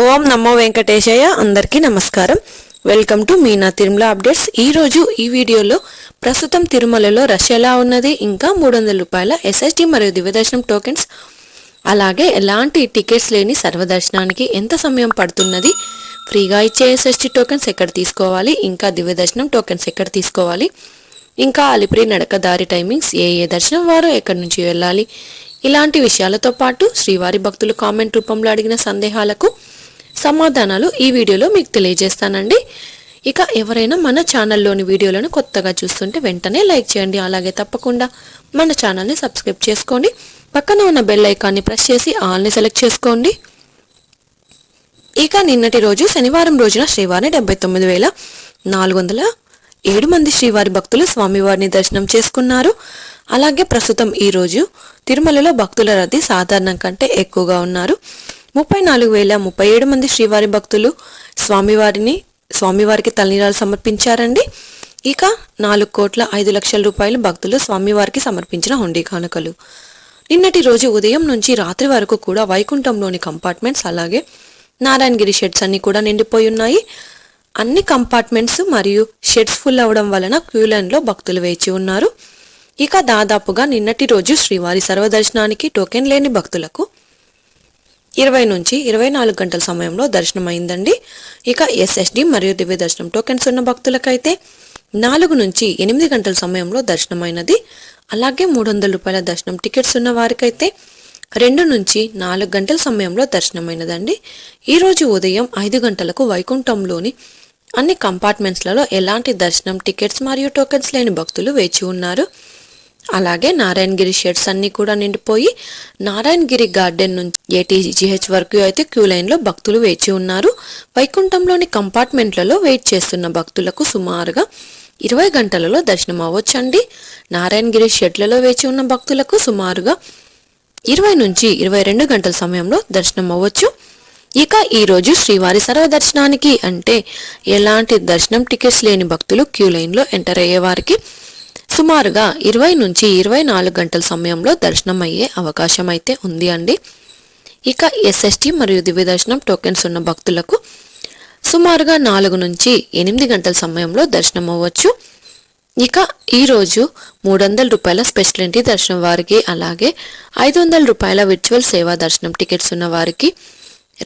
ఓం నమో వెంకటేశయ్య. అందరికీ నమస్కారం. Welcome to Meena Tirumala updates. ఈరోజు ఈ వీడియోలో ప్రస్తుతం తిరుమలలో రష్ ఎలా ఉన్నది, ఇంకా 300 రూపాయల ఎస్ఎస్డి మరియు దివ్యదర్శనం టోకెన్స్, అలాగే ఎలాంటి టికెట్స్ లేని సర్వదర్శనానికి ఎంత సమయం పడుతున్నది, ఫ్రీగా ఇచ్చే ఎస్ఎస్డి టోకెన్స్ ఎక్కడ తీసుకోవాలి, ఇంకా దివ్యదర్శనం టోకెన్స్ ఎక్కడ తీసుకోవాలి, ఇంకా అలిపిరి నడక దారి టైమింగ్స్, ఏ దర్శనం వారు ఎక్కడి నుంచి వెళ్ళాలి, ఇలాంటి విషయాలతో పాటు శ్రీవారి భక్తులు కామెంట్ రూపంలో అడిగిన సందేహాలకు సమాధానాలు ఈ వీడియోలో మీకు తెలియజేస్తానండి. ఇక ఎవరైనా మన ఛానల్లోని వీడియోలను కొత్తగా చూస్తుంటే వెంటనే లైక్ చేయండి. అలాగే తప్పకుండా మన ఛానల్ని సబ్స్క్రైబ్ చేసుకోండి. పక్కన ఉన్న బెల్ ఐకాన్ని ప్రెస్ చేసి ఆల్ని సెలెక్ట్ చేసుకోండి. ఇక నిన్నటి రోజు శనివారం రోజున శ్రీవారిని 79,407 మంది శ్రీవారి భక్తులు స్వామివారిని దర్శనం చేసుకున్నారు. అలాగే ప్రస్తుతం ఈరోజు తిరుమలలో భక్తుల రద్దీ సాధారణం కంటే ఎక్కువగా ఉన్నారు. 34,037 మంది శ్రీవారి భక్తులు స్వామివారికి తలనీలాలు సమర్పించారండి. ఇక 4,05,00,000 రూపాయలు భక్తులు స్వామివారికి సమర్పించిన హుండీ కానుకలు. నిన్నటి రోజు ఉదయం నుంచి రాత్రి వరకు కూడా వైకుంఠంలోని కంపార్ట్మెంట్స్ అలాగే నారాయణగిరి షెడ్స్ అన్ని కూడా నిండిపోయి ఉన్నాయి. అన్ని కంపార్ట్మెంట్స్ మరియు షెడ్స్ ఫుల్ అవడం వలన క్యూ లైన్లో భక్తులు వేచి ఉన్నారు. ఇక దాదాపుగా నిన్నటి రోజు శ్రీవారి సర్వదర్శనానికి టోకెన్ లేని భక్తులకు 20 నుంచి 24 గంటల సమయంలో దర్శనం అయిందండి. ఇక ఎస్ఎస్డి మరియు దివ్య దర్శనం టోకెన్స్ ఉన్న భక్తులకైతే 4 నుంచి 8 గంటల సమయంలో దర్శనమైనది. అలాగే 300 రూపాయల దర్శనం టికెట్స్ ఉన్న వారికైతే 2 నుంచి 4 గంటల సమయంలో దర్శనమైనదండి. ఈరోజు ఉదయం 5 గంటలకు వైకుంఠంలోని అన్ని కంపార్ట్మెంట్స్లలో ఎలాంటి దర్శనం టికెట్స్ మరియు టోకెన్స్ లేని భక్తులు వేచి ఉన్నారు. అలాగే నారాయణగిరి షెడ్స్ అన్ని కూడా నిండిపోయి నారాయణగిరి గార్డెన్ నుంచి ఏటీజీహెచ్ వరకు అయితే క్యూ లైన్లో భక్తులు వేచి ఉన్నారు. వైకుంఠంలోని కంపార్ట్మెంట్లలో వెయిట్ చేస్తున్న భక్తులకు సుమారుగా 20 గంటలలో దర్శనం అవ్వచ్చండి. నారాయణగిరి షెడ్లలో వేచి ఉన్న భక్తులకు సుమారుగా 20 నుంచి 22 గంటల సమయంలో దర్శనం అవ్వచ్చు. ఇక ఈరోజు శ్రీవారి సర్వదర్శనానికి అంటే ఎలాంటి దర్శనం టికెట్స్ లేని భక్తులు క్యూ లైన్లో ఎంటర్ అయ్యే వారికి సుమారుగా 20 నుంచి 24 గంటల సమయంలో దర్శనం అయ్యే అవకాశం అయితే ఉంది అండి. ఇక ఎస్ఎస్టీ మరియు దివ్య దర్శనం టోకెన్స్ ఉన్న భక్తులకు సుమారుగా 4 నుంచి 8 గంటల సమయంలో దర్శనం అవ్వచ్చు. ఇక ఈరోజు 300 రూపాయల స్పెషల్ ఎంట్రీ దర్శనం వారికి అలాగే 500 రూపాయల విర్చువల్ సేవా దర్శనం టికెట్స్ ఉన్న వారికి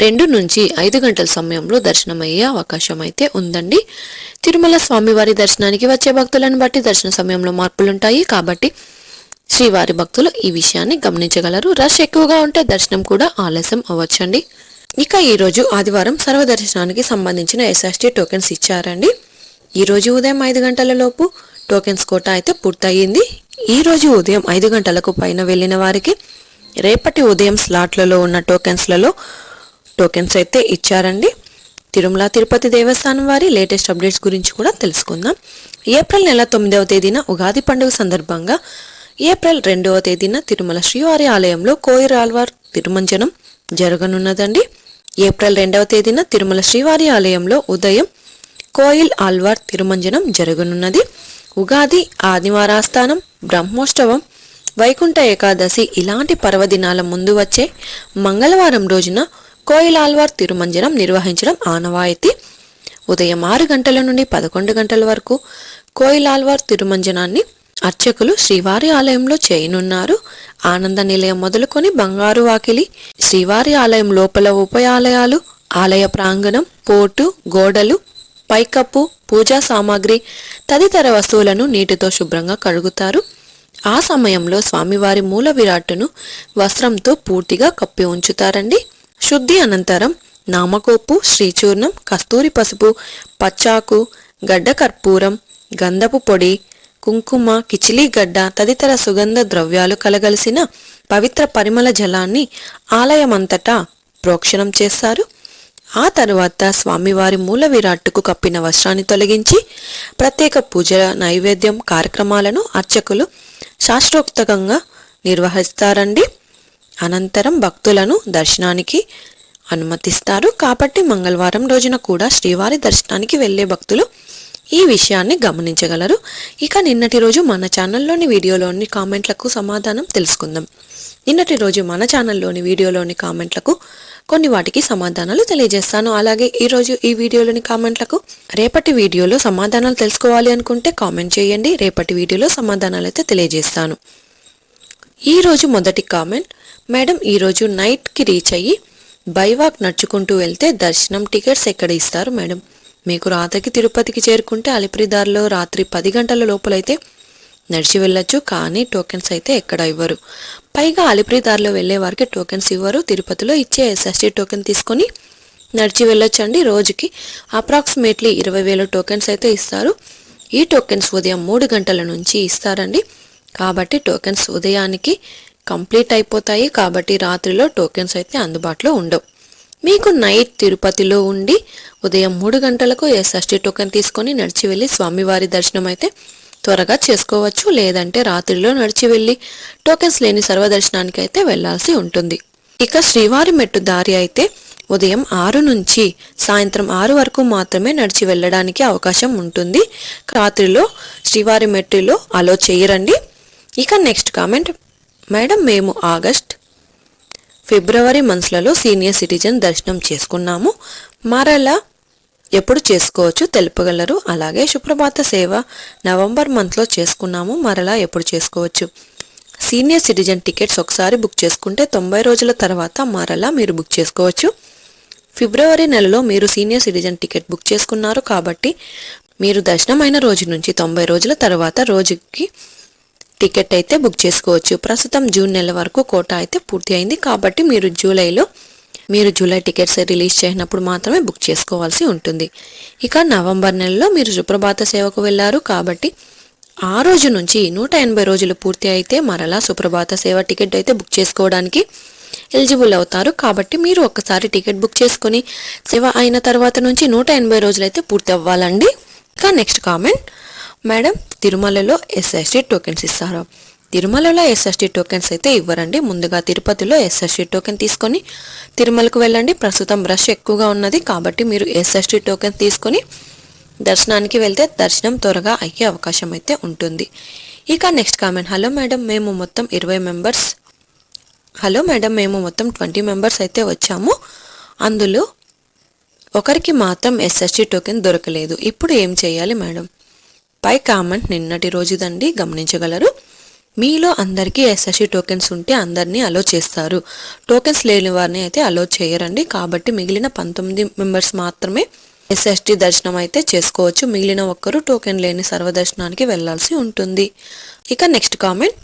2 నుంచి 5 గంటల సమయంలో దర్శనం అయ్యే అవకాశం అయితే ఉందండి. తిరుమల స్వామివారి దర్శనానికి వచ్చే భక్తులను బట్టి దర్శన సమయంలో మార్పులుంటాయి కాబట్టి శ్రీవారి భక్తులు ఈ విషయాన్ని గమనించగలరు. రష్ ఎక్కువగా ఉంటే దర్శనం కూడా ఆలస్యం అవ్వచ్చండి. ఇక ఈరోజు ఆదివారం సర్వదర్శనానికి సంబంధించిన ఎస్ఎస్టీ టోకెన్స్ ఇచ్చారండి. ఈరోజు ఉదయం 5 గంటల లోపు టోకెన్స్ కోటా అయితే పూర్తయింది. ఈరోజు ఉదయం 5 గంటలకు పైన వెళ్ళిన వారికి రేపటి ఉదయం స్లాట్లలో ఉన్న టోకెన్స్ అయితే ఇచ్చారండి. తిరుమల తిరుపతి దేవస్థానం వారి లేటెస్ట్ అప్డేట్స్ గురించి కూడా తెలుసుకుందాం. ఏప్రిల్ నెల 9వ తేదీన ఉగాది పండుగ సందర్భంగా ఏప్రిల్ 2వ తేదీన తిరుమల శ్రీవారి ఆలయంలో కోయిల్ ఆల్వార్ తిరుమంజనం జరగనున్నదండి. ఏప్రిల్ 2వ తేదీన తిరుమల శ్రీవారి ఆలయంలో ఉదయం కోయిల్ ఆల్వార్ తిరుమంజనం జరగనున్నది. ఉగాది, ఆదివారాస్థానం, బ్రహ్మోత్సవం, వైకుంఠ ఏకాదశి ఇలాంటి పర్వదినాల ముందు వచ్చే మంగళవారం రోజున కోయిల్ ఆల్వార్ తిరుమంజనం నిర్వహించడం ఆనవాయితీ. ఉదయం 6 గంటల నుండి 11 గంటల వరకు కోయిల్ ఆల్వార్ తిరుమంజనాన్ని అర్చకులు శ్రీవారి ఆలయంలో చేయనున్నారు. ఆనంద నిలయం మొదలుకొని బంగారు వాకిలి, శ్రీవారి ఆలయం లోపల ఉపయాలయాలు, ఆలయ ప్రాంగణం, పోర్టు, గోడలు, పైకప్పు, పూజా సామాగ్రి తదితర వస్తువులను నీటితో శుభ్రంగా కడుగుతారు. ఆ సమయంలో స్వామివారి మూల విరాట్టును వస్త్రంతో పూర్తిగా కప్పి ఉంచుతారండి. శుద్ధి అనంతరం నామకోపు, శ్రీచూర్ణం, కస్తూరి పసుపు, పచ్చాకు, గడ్డ కర్పూరం, గంధపు పొడి, కుంకుమ, కిచిలీ గడ్డ తదితర సుగంధ ద్రవ్యాలు కలగలిసిన పవిత్ర పరిమళ జలాన్ని ఆలయమంతటా ప్రోక్షణం చేస్తారు. ఆ తరువాత స్వామివారి మూల విరాట్టుకు కప్పిన వస్త్రాన్ని తొలగించి ప్రత్యేక పూజల, నైవేద్యం కార్యక్రమాలను అర్చకులు శాస్త్రోక్తంగా నిర్వహిస్తారండి. అనంతరం భక్తులను దర్శనానికి అనుమతిస్తారు. కాబట్టి మంగళవారం రోజున కూడా శ్రీవారి దర్శనానికి వెళ్లే భక్తులు ఈ విషయాన్ని గమనించగలరు. ఇక నిన్నటి రోజు మన ఛానల్లోని వీడియోలోని కామెంట్లకు సమాధానం తెలుసుకుందాం. నిన్నటి రోజు మన ఛానల్లోని వీడియోలోని కామెంట్లకు కొన్ని వాటికి సమాధానాలు తెలియజేస్తాను. అలాగే ఈరోజు ఈ వీడియోలోని కామెంట్లకు రేపటి వీడియోలో సమాధానాలు తెలుసుకోవాలి అనుకుంటే కామెంట్ చేయండి. రేపటి వీడియోలో సమాధానాలు అయితే తెలియజేస్తాను. ఈరోజు మొదటి కామెంట్, మేడం ఈరోజు నైట్కి రీచ్ అయ్యి బైవాక్ నడుచుకుంటూ వెళ్తే దర్శనం టికెట్స్ ఎక్కడ ఇస్తారు మేడం? మీకు రాత్రికి తిరుపతికి చేరుకుంటే అలిపిరి దారిలో రాత్రి 10 గంటల లోపలైతే నడిచి వెళ్ళొచ్చు, కానీ టోకెన్స్ అయితే ఎక్కడ ఇవ్వరు. పైగా అలిపిరి దారిలో వెళ్ళే వారికి టోకెన్స్ ఇవ్వరు. తిరుపతిలో ఇచ్చే ఎస్ఎస్టీ టోకెన్ తీసుకొని నడిచి వెళ్ళొచ్చండి. రోజుకి అప్రాక్సిమేట్లీ 20,000 టోకెన్స్ అయితే ఇస్తారు. ఈ టోకెన్స్ ఉదయం 3 గంటల నుంచి ఇస్తారండి. కాబట్టి టోకెన్స్ ఉదయానికి కంప్లీట్ అయిపోతాయి. కాబట్టి రాత్రిలో టోకెన్స్ అయితే అందుబాటులో ఉండవు. మీకు నైట్ తిరుపతిలో ఉండి ఉదయం 3 గంటలకు ఎస్ఎస్టీ టోకెన్ తీసుకొని నడిచి వెళ్ళి స్వామివారి దర్శనం అయితే త్వరగా చేసుకోవచ్చు. లేదంటే రాత్రిలో నడిచి వెళ్ళి టోకెన్స్ లేని సర్వదర్శనానికి అయితే వెళ్లాల్సి ఉంటుంది. ఇక శ్రీవారి మెట్టు దారి అయితే ఉదయం 6 నుంచి సాయంత్రం 6 వరకు మాత్రమే నడిచి వెళ్ళడానికి అవకాశం ఉంటుంది. రాత్రిలో శ్రీవారి మెట్టులో అలో చేయరండి. ఇక నెక్స్ట్ కామెంట్, మేడం మేము ఫిబ్రవరి మంత్స్లలో సీనియర్ సిటిజన్ దర్శనం చేసుకున్నాము, మరలా ఎప్పుడు చేసుకోవచ్చు తెలుపగలరు? అలాగే సుప్రభాత సేవ నవంబర్ మంత్లో చేసుకున్నాము, మరలా ఎప్పుడు చేసుకోవచ్చు? సీనియర్ సిటిజన్ టికెట్స్ ఒకసారి బుక్ చేసుకుంటే 90 రోజుల తర్వాత మరలా మీరు బుక్ చేసుకోవచ్చు. ఫిబ్రవరి నెలలో మీరు సీనియర్ సిటిజన్ టికెట్ బుక్ చేసుకున్నారు కాబట్టి మీరు దర్శనం అయిన రోజు నుంచి 90 రోజుల తర్వాత రోజుకి టికెట్ అయితే బుక్ చేసుకోవచ్చు. ప్రస్తుతం జూన్ నెల వరకు కోటా అయితే పూర్తి అయింది కాబట్టి మీరు జూలై టికెట్స్ రిలీజ్ చేసినప్పుడు మాత్రమే బుక్ చేసుకోవాల్సి ఉంటుంది. ఇక నవంబర్ నెలలో మీరు సుప్రభాత సేవకు వెళ్ళారు కాబట్టి ఆ రోజు నుంచి 180 రోజులు పూర్తి అయితే మరలా సుప్రభాత సేవ టికెట్ అయితే బుక్ చేసుకోవడానికి ఎలిజిబుల్ అవుతారు. కాబట్టి మీరు ఒక్కసారి టికెట్ బుక్ చేసుకుని సేవ అయిన తర్వాత నుంచి 180 రోజులు అయితే పూర్తి అవ్వాలండి. ఇక నెక్స్ట్ కామెంట్, మేడం తిరుమలలో ఎస్ఎస్టీ టోకెన్స్ ఇస్తారా? తిరుమలలో ఎస్ఎస్టీ టోకెన్స్ అయితే ఇవ్వరండి. ముందుగా తిరుపతిలో ఎస్ఎస్టీ టోకెన్ తీసుకొని తిరుమలకు వెళ్ళండి. ప్రస్తుతం రష్ ఎక్కువగా ఉన్నది కాబట్టి మీరు ఎస్ఎస్టీ టోకెన్ తీసుకొని దర్శనానికి వెళ్తే దర్శనం త్వరగా అయ్యే అవకాశం అయితే ఉంటుంది. ఇక నెక్స్ట్ కామెంట్, హలో మేడం మేము మొత్తం 20 మెంబర్స్ అయితే వచ్చాము, అందులో ఒకరికి మాత్రం ఎస్ఎస్టీ టోకెన్ దొరకలేదు, ఇప్పుడు ఏం చేయాలి మేడం? పై కామెంట్ నిన్నటి రోజుదండి, గమనించగలరు. మీలో అందరికీ ఎస్ఎస్టీ టోకెన్స్ ఉంటే అందరినీ అలో చేస్తారు. టోకెన్స్ లేని వారిని అయితే అలో చేయరండి. కాబట్టి మిగిలిన 19 మెంబర్స్ మాత్రమే ఎస్ఎస్టీ దర్శనం అయితే చేసుకోవచ్చు. మిగిలిన ఒక్కరు టోకెన్ లేని సర్వదర్శనానికి వెళ్లాల్సి ఉంటుంది. ఇక నెక్స్ట్ కామెంట్,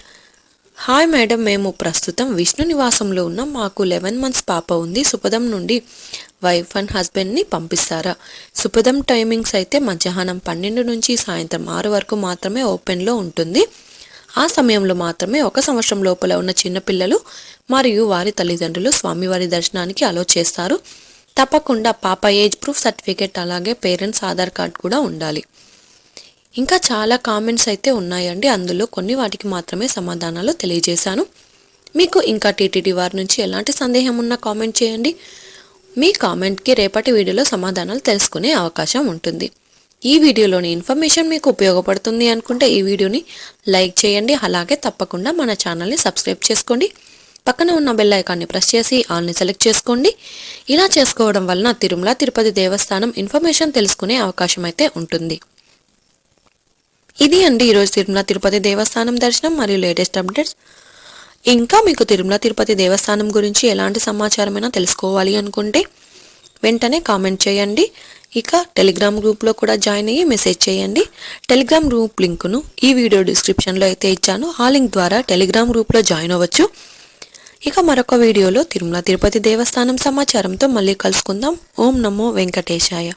హాయ్ మేడం మేము ప్రస్తుతం విష్ణు నివాసంలో ఉన్నాం, మాకు 11 months పాప ఉంది, సుపదం నుండి వైఫ్ అండ్ హస్బెండ్ని పంపిస్తారా? సుపదం టైమింగ్స్ అయితే మధ్యాహ్నం 12 నుంచి సాయంత్రం 6 వరకు మాత్రమే ఓపెన్లో ఉంటుంది. ఆ సమయంలో మాత్రమే 1 సంవత్సరం లోపల ఉన్న చిన్నపిల్లలు మరియు వారి తల్లిదండ్రులు స్వామివారి దర్శనానికి అలో చేస్తారు. తప్పకుండా పాప ఏజ్ ప్రూఫ్ సర్టిఫికేట్ అలాగే పేరెంట్స్ ఆధార్ కార్డ్ కూడా ఉండాలి. ఇంకా చాలా కామెంట్స్ అయితే ఉన్నాయండి, అందులో కొన్ని వాటికి మాత్రమే సమాధానాలు తెలియజేశాను. మీకు ఇంకా టీటీడీ వారి నుంచి ఎలాంటి సందేహం ఉన్నా కామెంట్ చేయండి. మీ కామెంట్కి రేపటి వీడియోలో సమాధానాలు తెలుసుకునే అవకాశం ఉంటుంది. ఈ వీడియోలోని ఇన్ఫర్మేషన్ మీకు ఉపయోగపడుతుంది అనుకుంటే ఈ వీడియోని లైక్ చేయండి. అలాగే తప్పకుండా మన ఛానల్ని సబ్స్క్రైబ్ చేసుకోండి. పక్కన ఉన్న బెల్ ఐకాన్ని ప్రెస్ చేసి ఆల్ని సెలెక్ట్ చేసుకోండి. ఇలా చేసుకోవడం వలన తిరుమల తిరుపతి దేవస్థానం ఇన్ఫర్మేషన్ తెలుసుకునే అవకాశం అయితే ఉంటుంది. ఇది అండి ఈరోజు తిరుమల తిరుపతి దేవస్థానం దర్శనం మరియు లేటెస్ట్ అప్డేట్స్. ఇంకా మీకు తిరుమల తిరుపతి దేవస్థానం గురించి ఎలాంటి సమాచారమైనా తెలుసుకోవాలి అనుకుంటే వెంటనే కామెంట్ చేయండి. ఇక టెలిగ్రామ్ గ్రూప్లో కూడా జాయిన్ అయ్యి మెసేజ్ చేయండి. టెలిగ్రామ్ గ్రూప్ లింకును ఈ వీడియో డిస్క్రిప్షన్లో అయితే ఇచ్చాను. ఆ లింక్ ద్వారా టెలిగ్రామ్ గ్రూప్లో జాయిన్ అవ్వచ్చు. ఇక మరొక వీడియోలో తిరుమల తిరుపతి దేవస్థానం సమాచారంతో మళ్ళీ కలుసుకుందాం. ఓం నమో వెంకటేశాయ.